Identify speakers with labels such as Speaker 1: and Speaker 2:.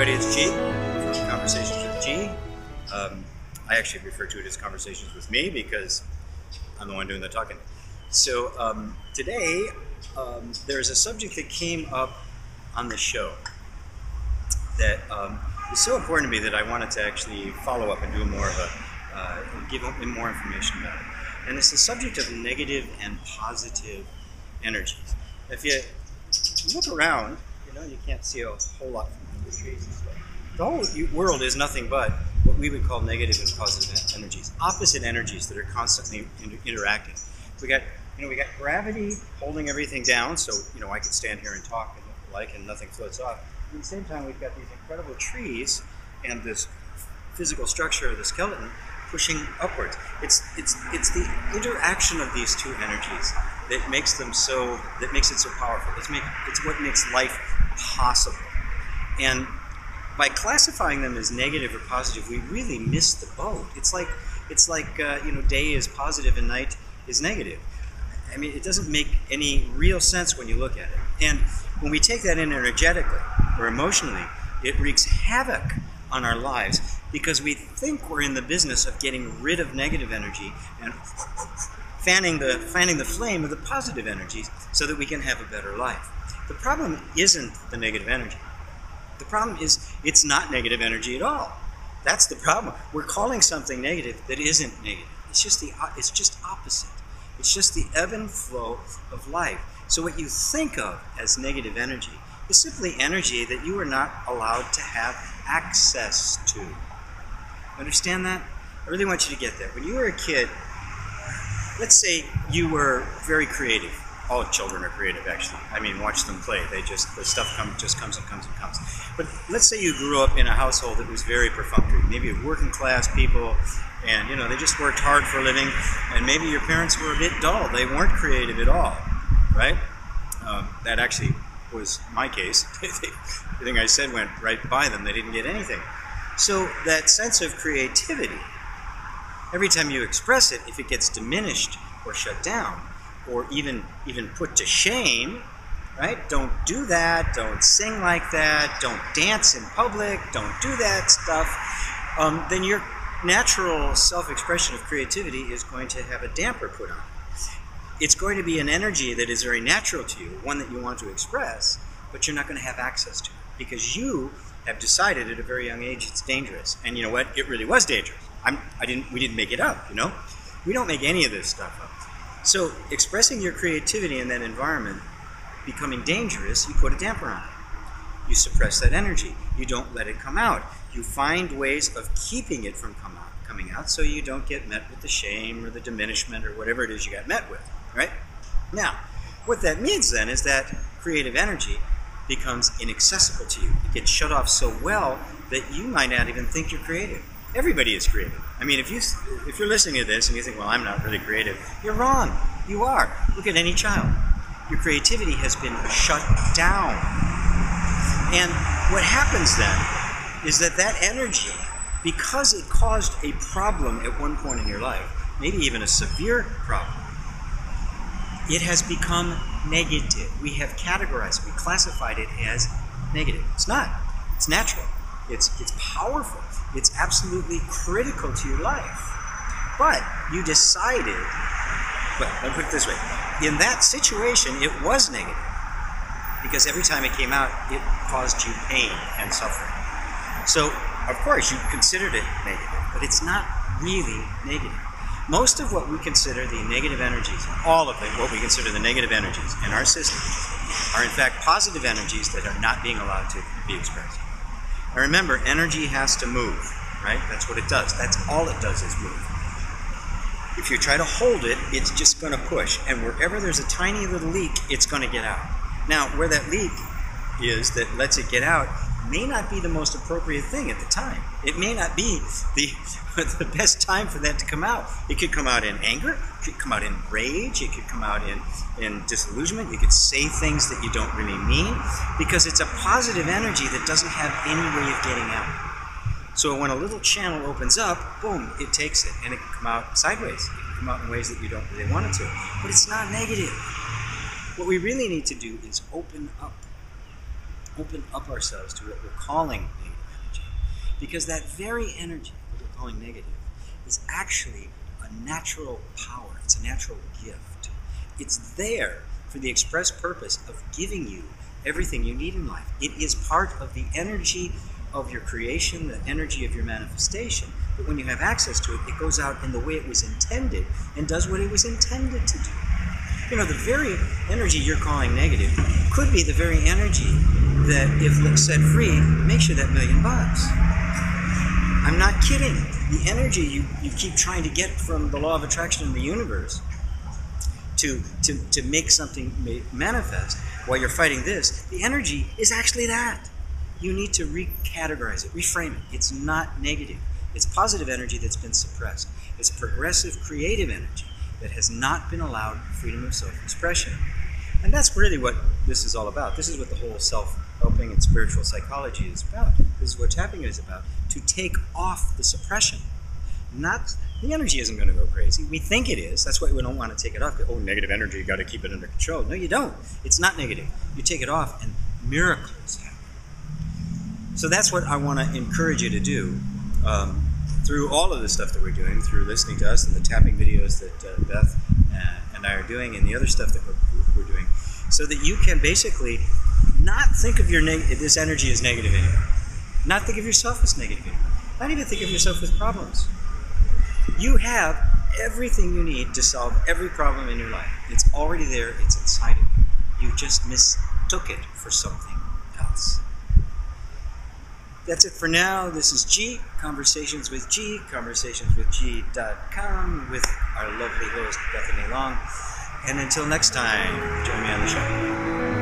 Speaker 1: everybody, it's G from Conversations with G. I actually refer to it as Conversations with me because I'm the one doing the talking. So today, there's a subject that came up on the show that is so important to me that I wanted to actually follow up and do more of a, give more information about it. And it's the subject of negative and positive energies. If you look around, you can't see a whole lot from the trees and stuff. The whole world is nothing but what we would call negative and positive energies, opposite energies that are constantly interacting. We got gravity holding everything down, so I could stand here and talk and nothing floats off. At the same time, we've got these incredible trees and this physical structure of the skeleton pushing upwards. It's the interaction of these two energies that makes it so powerful. It's what makes life possible. And by classifying them as negative or positive, we really miss the boat. It's like day is positive and night is negative. I mean, it doesn't make any real sense when you look at it. And when we take that in energetically or emotionally, it wreaks havoc on our lives because we think we're in the business of getting rid of negative energy and fanning the flame of the positive energies so that we can have a better life. The problem isn't the negative energy. The problem is it's not negative energy at all. That's the problem. We're calling something negative that isn't negative. It's just opposite. It's just the ebb and flow of life. So what you think of as negative energy is simply energy that you are not allowed to have access to. Understand that? I really want you to get that. When you were a kid, let's say you were very creative. All children are creative, actually. I mean, watch them play. The stuff just comes and comes and comes. But let's say you grew up in a household that was very perfunctory. Maybe working class people, and they just worked hard for a living. And maybe your parents were a bit dull. They weren't creative at all, right? That actually was my case. Everything I said went right by them. They didn't get anything. So that sense of creativity, every time you express it, if it gets diminished or shut down, or even put to shame, right? Don't do that. Don't sing like that. Don't dance in public. Don't do that stuff. Then your natural self-expression of creativity is going to have a damper put on it. It's going to be an energy that is very natural to you, one that you want to express, but you're not going to have access to it because you have decided at a very young age it's dangerous. And you know what? It really was dangerous. We didn't make it up, We don't make any of this stuff up. So expressing your creativity in that environment becoming dangerous, you put a damper on it. You suppress that energy. You don't let it come out. You find ways of keeping it from coming out so you don't get met with the shame or the diminishment or whatever it is you got met with, right? Now, what that means then is that creative energy becomes inaccessible to you. It gets shut off so well that you might not even think you're creative. Everybody is creative. I mean, if you're listening to this and you think, well, I'm not really creative, you're wrong. You are. Look at any child. Your creativity has been shut down. And what happens then is that energy, because it caused a problem at one point in your life, maybe even a severe problem, it has become negative. We have categorized, we classified it as negative. It's not. It's natural. It's powerful. It's absolutely critical to your life. But you decided, well, let me put it this way. In that situation, it was negative. Because every time it came out, it caused you pain and suffering. So, of course, you considered it negative, but it's not really negative. Most of what we consider the negative energies, all of it, what we consider the negative energies in our system, are in fact positive energies that are not being allowed to be expressed. Now remember, energy has to move, right? That's what it does. That's all it does is move. If you try to hold it, it's just going to push. And wherever there's a tiny little leak, it's going to get out. Now, where that leak is that lets it get out may not be the most appropriate thing at the time. It may not be the best time for that to come out. It could come out in anger. It could come out in rage. It could come out in disillusionment. You could say things that you don't really mean because it's a positive energy that doesn't have any way of getting out. So when a little channel opens up, boom, it takes it, and it can come out sideways. It can come out in ways that you don't really want it to. But it's not negative. What we really need to do is open up ourselves to what we're calling negative. Because that very energy that we're calling negative is actually a natural power. It's a natural gift. It's there for the express purpose of giving you everything you need in life. It is part of the energy of your creation, the energy of your manifestation. But when you have access to it, it goes out in the way it was intended and does what it was intended to do. You know, the very energy you're calling negative could be the very energy that, if set free, makes you that $1 million. I'm not kidding. The energy you keep trying to get from the law of attraction in the universe to make something manifest while you're fighting this, the energy is actually that. You need to recategorize it, reframe it. It's not negative. It's positive energy that's been suppressed. It's progressive, creative energy that has not been allowed freedom of self-expression. And that's really what this is all about. This is what the whole self-helping and spiritual psychology is about. This is what tapping is about. To take off the suppression. Not, the energy isn't going to go crazy. We think it is. That's why we don't want to take it off. Oh, negative energy, you got to keep it under control. No, you don't. It's not negative. You take it off and miracles happen. So that's what I want to encourage you to do through all of the stuff that we're doing, through listening to us and the tapping videos that Beth and I are doing, and the other stuff that we're doing, so that you can basically not think of this energy as negative anymore. Not think of yourself as negative anymore. Not even think of yourself as problems. You have everything you need to solve every problem in your life. It's already there. It's inside of you. You just mistook it for something else. That's it for now. This is G, Conversations with G, conversationswithg.com, with our lovely host, Bethany Long. And until next time, join me on the show.